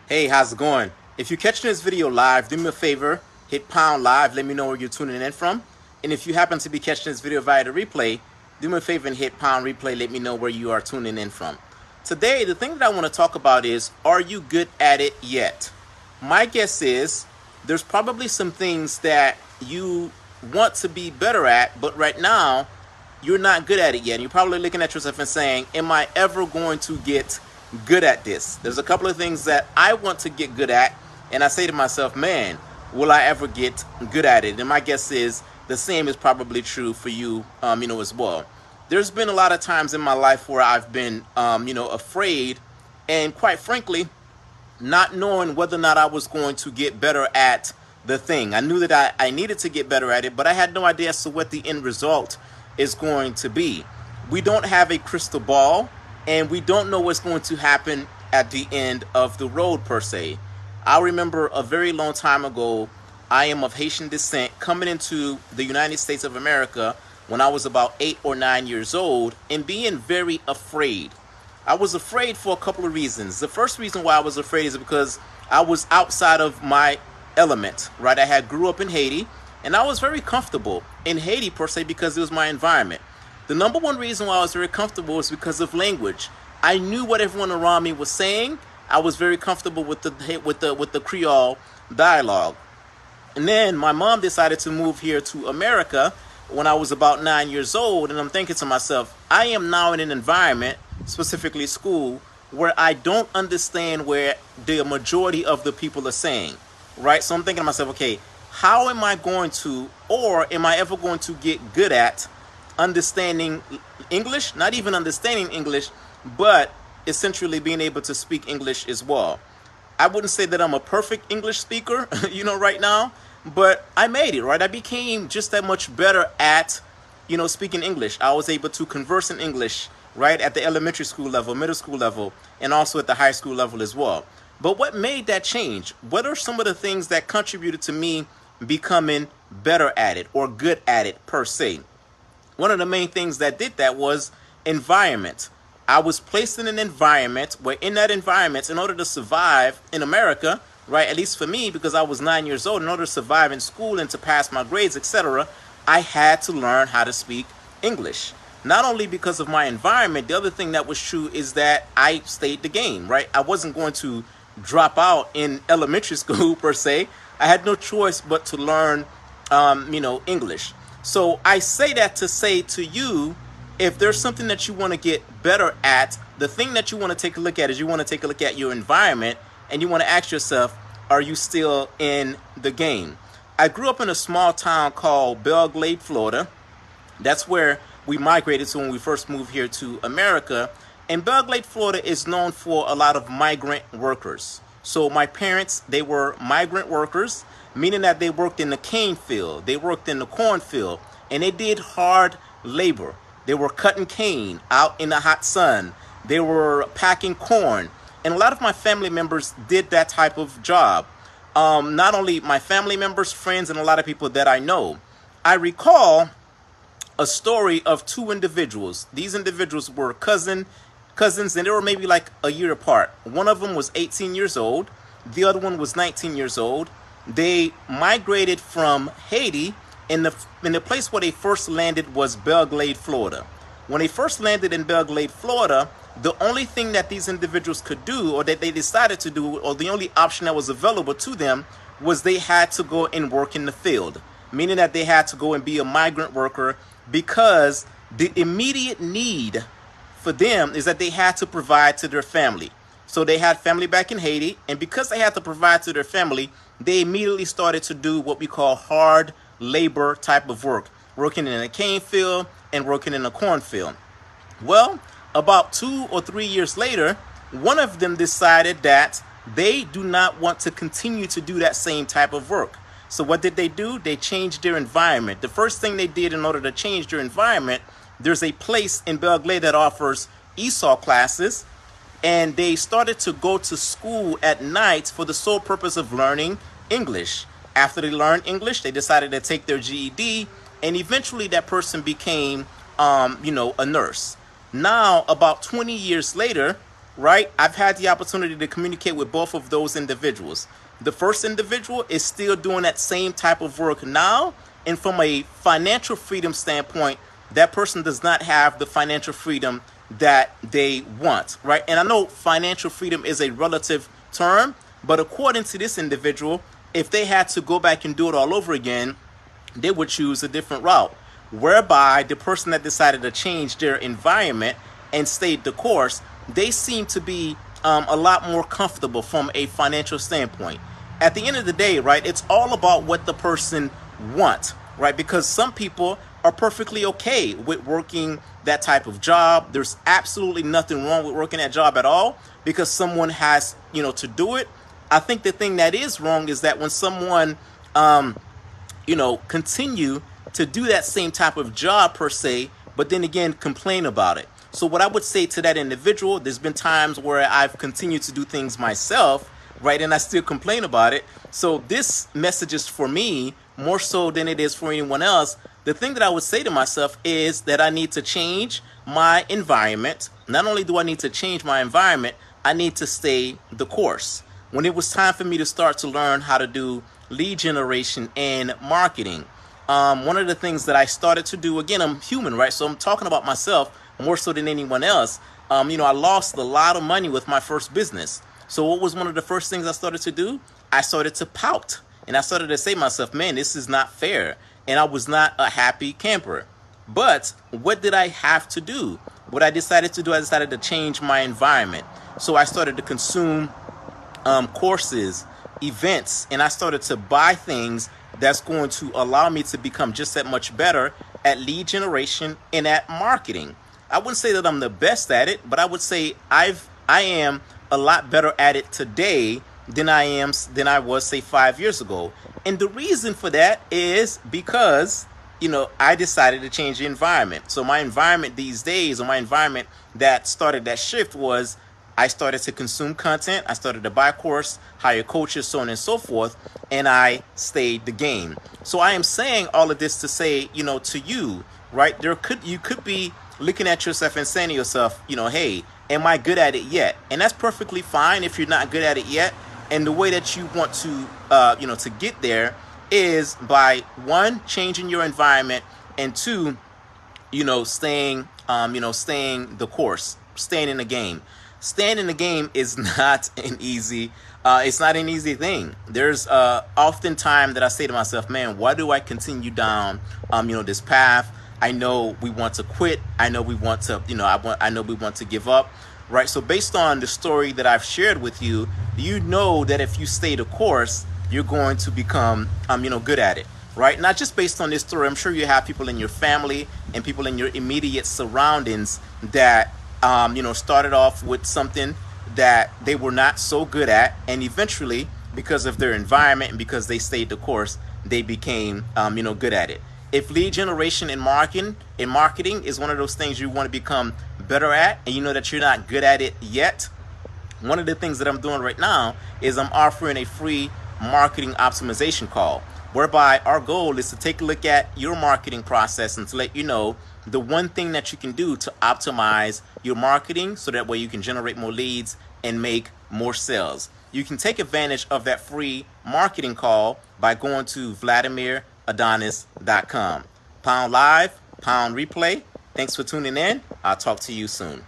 Hey, how's it going? If you're catching this video live, do me a favor, hit pound live, let me know where you're tuning in from. And if you happen to be catching this video via the replay, do me a favor and hit pound replay, let me know where you are tuning in from. Today, the thing that I want to talk about is, are you good at it yet? My guess is there's probably some things that you want to be better at, but right now, you're not good at it yet. And you're probably looking at yourself and saying, am I ever going to get good at this? There's a couple of things that I want to get good at, and I say to myself, man, will I ever get good at it? And my guess is the same is probably true for you, as well. There's been a lot of times in my life where I've been, afraid, and quite frankly, not knowing whether or not I was going to get better at the thing. I knew that I needed to get better at it, but I had no idea as to what the end result is going to be. We don't have a crystal ball, and we don't know what's going to happen at the end of the road, per se. I remember a very long time ago, I am of Haitian descent, coming into the United States of America when I was about 8 or 9 years old, and being very afraid. I was afraid for a couple of reasons. The first reason why I was afraid is because I was outside of my element, right? I had grew up in Haiti, and I was very comfortable in Haiti per se because it was my environment. The number one reason why I was very comfortable was because of language. I knew what everyone around me was saying. I was very comfortable with the Creole dialogue. And then my mom decided to move here to America when I was about 9 years old, and I'm thinking to myself, I am now in an environment, specifically school, where I don't understand where the majority of the people are saying, right? So I'm thinking to myself, okay, how am I going to, or am I ever going to get good at understanding English? Not even understanding English, but essentially being able to speak English as well. I wouldn't say that I'm a perfect English speaker, right now, but I made it, right? I became just that much better at, speaking English. I was able to converse in English, right, at the elementary school level, middle school level, and also at the high school level as well. But what made that change? What are some of the things that contributed to me becoming better at it or good at it per se? One of the main things that did that was environment. I was placed in an environment where, in that environment, in order to survive in America, right, at least for me, because I was 9 years old, in order to survive in school and to pass my grades, etc., I had to learn how to speak English. Not only because of my environment, the other thing that was true is that I stayed the game, right? I wasn't going to drop out in elementary school per se. I had no choice but to learn, English. So I say that to say to you, if there's something that you want to get better at, the thing that you want to take a look at is you want to take a look at your environment, and you want to ask yourself, are you still in the game? I grew up in a small town called Belle Glade, Florida. That's where we migrated to when we first moved here to America. And Belle Glade, Florida is known for a lot of migrant workers. So my parents, they were migrant workers, meaning that they worked in the cane field, they worked in the cornfield, and they did hard labor. They were cutting cane out in the hot sun. They were packing corn. And a lot of my family members did that type of job. Not only my family members, friends, and a lot of people that I know. I recall a story of two individuals. These individuals were cousins, and they were maybe like a year apart. One of them was 18 years old. The other one was 19 years old. They migrated from Haiti, and the place where they first landed was Belle Glade, Florida. When they first landed in Belle Glade, Florida, the only thing that these individuals could do, or that they decided to do, or the only option that was available to them, was they had to go and work in the field, meaning that they had to go and be a migrant worker, because the immediate need for them is that they had to provide to their family. So they had family back in Haiti, and because they had to provide to their family, they immediately started to do what we call hard labor type of work, working in a cane field and working in a cornfield. Well, about 2 or 3 years later, one of them decided that they do not want to continue to do that same type of work. So what did they do? They changed their environment. The first thing they did in order to change their environment, there's a place in Belle Glade that offers ESOL classes, and they started to go to school at night for the sole purpose of learning English. After they learned English, they decided to take their GED, and eventually that person became, a nurse. Now, about 20 years later, right? I've had the opportunity to communicate with both of those individuals. The first individual is still doing that same type of work now, and from a financial freedom standpoint, that person does not have the financial freedom that they want, right? And I know financial freedom is a relative term, but according to this individual, if they had to go back and do it all over again, they would choose a different route, whereby the person that decided to change their environment and stayed the course, they seem to be a lot more comfortable from a financial standpoint. At the end of the day, right, it's all about what the person wants, right? Because some people are perfectly okay with working that type of job. There's absolutely nothing wrong with working that job at all because someone has, to do it. I think the thing that is wrong is that when someone, continue to do that same type of job per se, but then again, complain about it. So what I would say to that individual, there's been times where I've continued to do things myself, right? And I still complain about it. So this message is for me more so than it is for anyone else. The thing that I would say to myself is that I need to change my environment. Not only do I need to change my environment, I need to stay the course. When it was time for me to start to learn how to do lead generation and marketing, one of the things that I started to do, again, I'm human, right? So I'm talking about myself more so than anyone else. I lost a lot of money with my first business. So what was one of the first things I started to do? I started to pout. And I started to say to myself, man, this is not fair. And I was not a happy camper. But what did I have to do? What I decided to do, I decided to change my environment. So I started to consume courses, events, and I started to buy things that's going to allow me to become just that much better at lead generation and at marketing. I wouldn't say that I'm the best at it, but I would say I am a lot better at it today than I was, say, 5 years ago. And the reason for that is because I decided to change the environment. So my environment these days, or my environment that started that shift, was I started to consume content. I started to buy course, hire coaches, so on and so forth, and I stayed the game. So I am saying all of this to say, to you, right? You could be looking at yourself and saying to yourself, hey, am I good at it yet? And that's perfectly fine if you're not good at it yet. And the way that you want to, to get there is by, one, changing your environment, and two, staying the course, staying in the game. Staying in the game is not an easy, it's not an easy thing. There's often time that I say to myself, man, why do I continue down, this path? I know we want to quit. I know we want to, I know we want to give up, right? So based on the story that I've shared with you, you know that if you stay the course, you're going to become, good at it, right? Not just based on this story. I'm sure you have people in your family and people in your immediate surroundings that, started off with something that they were not so good at, and eventually, because of their environment and because they stayed the course, they became, good at it. If lead generation and marketing is one of those things you want to become better at, and you know that you're not good at it yet, one of the things that I'm doing right now is I'm offering a free marketing optimization call, whereby our goal is to take a look at your marketing process and to let you know the one thing that you can do to optimize your marketing so that way you can generate more leads and make more sales. You can take advantage of that free marketing call by going to VladimirAdonis.com. Pound live, pound replay. Thanks for tuning in. I'll talk to you soon.